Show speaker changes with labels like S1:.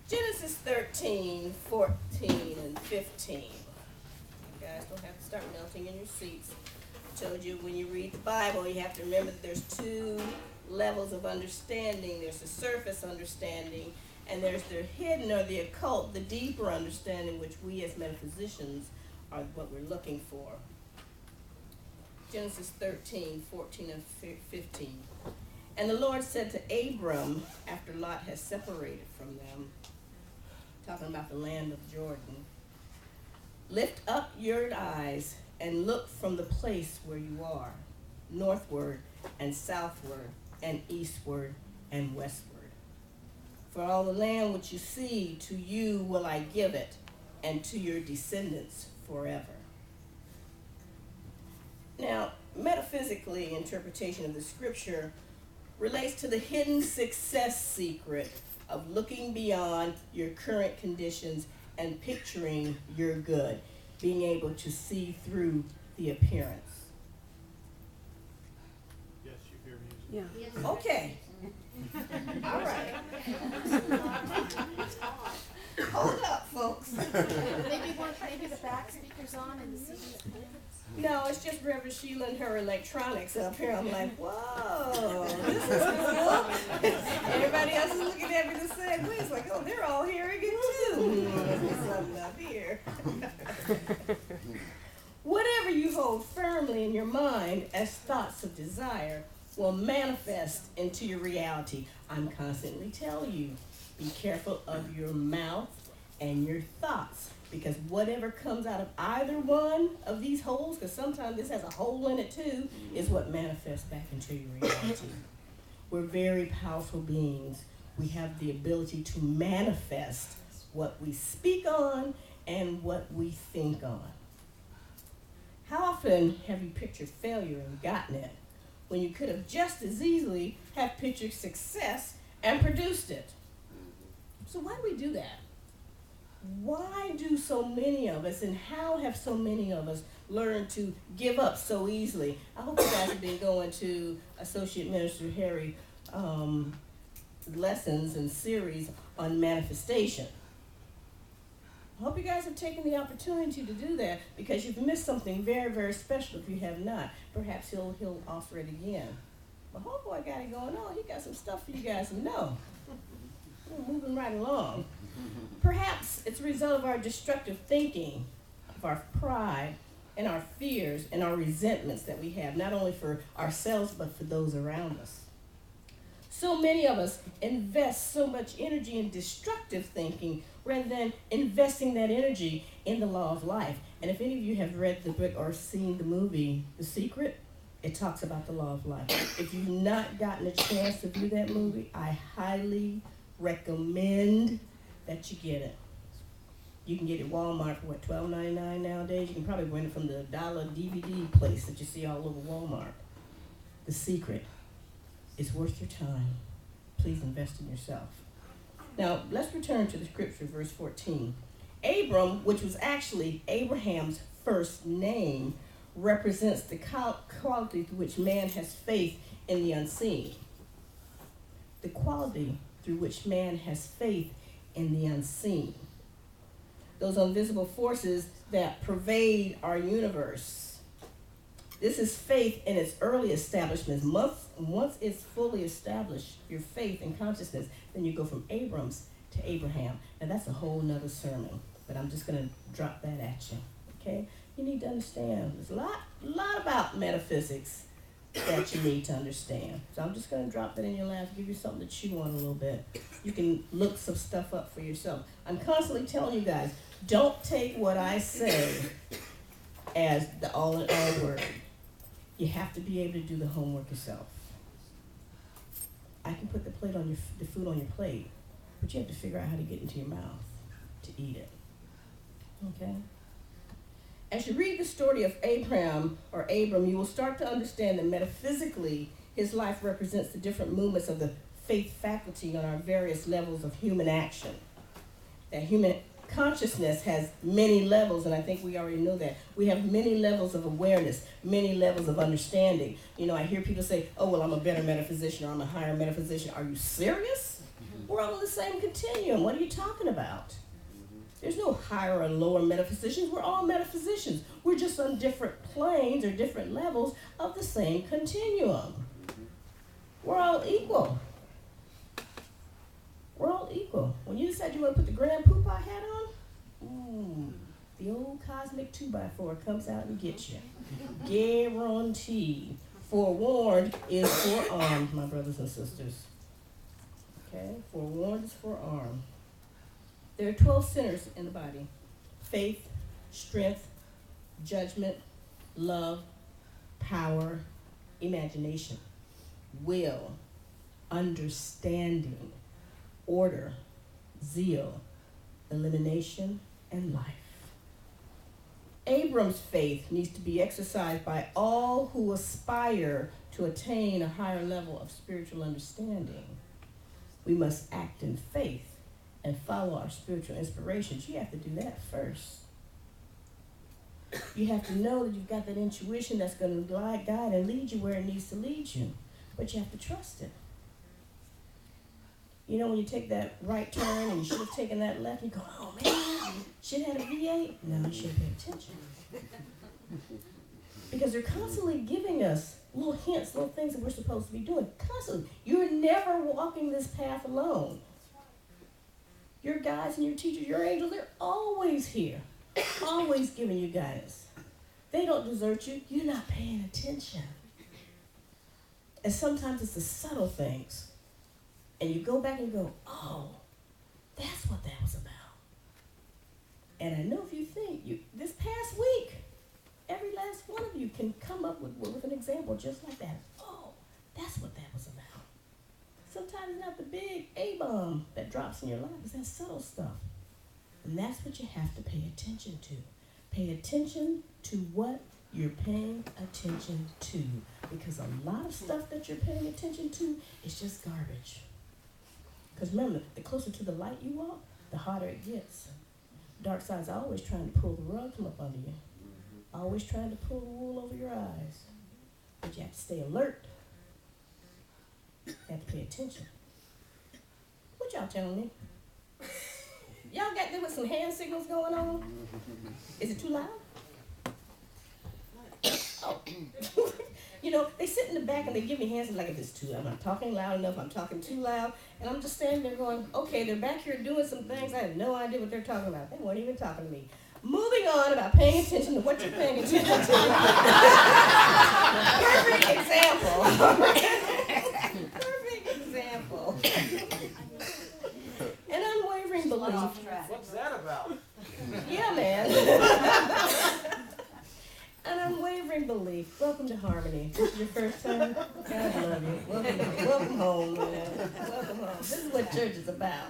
S1: Genesis 13, 14, and 15. You guys don't have to start melting in your seats. I told you when you read the Bible, you have to remember that there's two levels of understanding. There's the surface understanding, and there's the hidden or the occult, the deeper understanding, which we as metaphysicians are what we're looking for. Genesis 13, 14, and 15. And the Lord said to Abram, after Lot has separated from them, talking about the land of Jordan, lift up your eyes and look from the place where you are, northward and southward and eastward and westward. For all the land which you see, to you will I give it, and to your descendants forever. Now, metaphysically, interpretation of the scripture relates to the hidden success secret of looking beyond your current conditions and picturing your good, being able to see through the appearance.
S2: Yes, you hear music.
S3: Yeah.
S1: Okay. All right. Hold up, folks.
S3: Maybe the back speaker's on and the CD's playing.
S1: No, it's just Reverend Sheila and her electronics up here. I'm like, whoa, this is cool. Everybody else is looking at me the same way. It's like, oh, they're all hearing it too. There's something up here. Whatever you hold firmly in your mind as thoughts of desire will manifest into your reality. I'm constantly telling you, be careful of your mouth and your thoughts, because whatever comes out of either one of these holes, because sometimes this has a hole in it too, is what manifests back into your reality. We're very powerful beings. We have the ability to manifest what we speak on and what we think on. How often have you pictured failure and gotten it, when you could have just as easily have pictured success and produced it? So why do we do that? Why do so many of us, and how have so many of us learned to give up so easily? I hope you guys have been going to Associate Minister Harry lessons and series on manifestation. I hope you guys have taken the opportunity to do that, because you've missed something very, very special if you have not. Perhaps he'll offer it again. But homeboy got it going on. He got some stuff for you guys to know. We're moving right along. Perhaps it's a result of our destructive thinking, of our pride, and our fears, and our resentments that we have, not only for ourselves, but for those around us. So many of us invest so much energy in destructive thinking rather than investing that energy in the law of life. And if any of you have read the book or seen the movie, The Secret, it talks about the law of life. If you've not gotten a chance to view that movie, I highly recommend that you get it. You can get it at Walmart for $12.99 nowadays. You can probably rent it from the dollar DVD place that you see all over Walmart. The Secret. It's worth your time. Please invest in yourself. Now, let's return to the scripture, verse 14. Abram, which was actually Abraham's first name, represents the quality through which man has faith in the unseen. The quality through which man has faith in the unseen. Those invisible forces that pervade our universe. This is faith in its early establishment. Once it's fully established, your faith and consciousness, then you go from Abrams to Abraham. Now that's a whole nother sermon, but I'm just going to drop that at you, okay? You need to understand. There's a lot about metaphysics that you need to understand. So I'm just going to drop that in your lap, give you something to chew on a little bit. You can look some stuff up for yourself. I'm constantly telling you guys, don't take what I say as the all-in-all word. You have to be able to do the homework yourself. I can put the food on your plate, but you have to figure out how to get into your mouth to eat it. Okay? As you read the story of Abraham or Abram, you will start to understand that metaphysically, his life represents the different movements of the faith faculty on our various levels of human action. That human consciousness has many levels, and I think we already know that. We have many levels of awareness, many levels of understanding. You know, I hear people say, oh, well, I'm a better metaphysician or I'm a higher metaphysician. Are you serious? We're all in the same continuum. What are you talking about? There's no higher or lower metaphysicians. We're all metaphysicians. We're just on different planes or different levels of the same continuum. We're all equal. We're all equal. When you decide you want to put the Grand Poobah hat on, the old cosmic 2x4 comes out and gets you. Guaranteed. Forewarned is forearmed, my brothers and sisters. Okay? Forewarned is forearmed. There are 12 centers in the body: faith, strength, judgment, love, power, imagination, will, understanding, order, zeal, elimination, and life. Abram's faith needs to be exercised by all who aspire to attain a higher level of spiritual understanding. We must act in faith and follow our spiritual inspirations. You have to do that first. You have to know that you've got that intuition that's going to guide and lead you where it needs to lead you, but you have to trust it. You know, when you take that right turn and you should have taken that left, and you go, oh man, should have had a V8. No, you should have paid attention. Because they're constantly giving us little hints, little things that we're supposed to be doing. Constantly. You're never walking this path alone. Your guides and your teachers, your angels, they're always here, always giving you guidance. They don't desert you. You're not paying attention. And sometimes it's the subtle things. And you go back and go, oh, that's what that was about. And I know if you think, this past week, every last one of you can come up with an example just like that. Oh, that's what that was about. Sometimes it's not the big A-bomb that drops in your life. It's that subtle stuff. And that's what you have to pay attention to. Pay attention to what you're paying attention to. Because a lot of stuff that you're paying attention to is just garbage. Because remember, the closer to the light you walk, the harder it gets. Dark side's always trying to pull the rug from up under you. Always trying to pull the wool over your eyes. But you have to stay alert. You have to pay attention. What y'all telling me? Y'all got there with some hand signals going on? Is it too loud? Oh. You know, they sit in the back and they give me hands like, if it's too loud, I'm not talking loud enough, I'm talking too loud. And I'm just standing there going, okay, they're back here doing some things. I have no idea what they're talking about. They weren't even talking to me. Moving on about paying attention to what you're paying attention to. Perfect example. Perfect example. An unwavering belief.
S2: What's that about?
S1: Yeah, man. An unwavering belief. Welcome to Harmony. This is your first time? God love you. Welcome home, man. Welcome home. This is what church is about.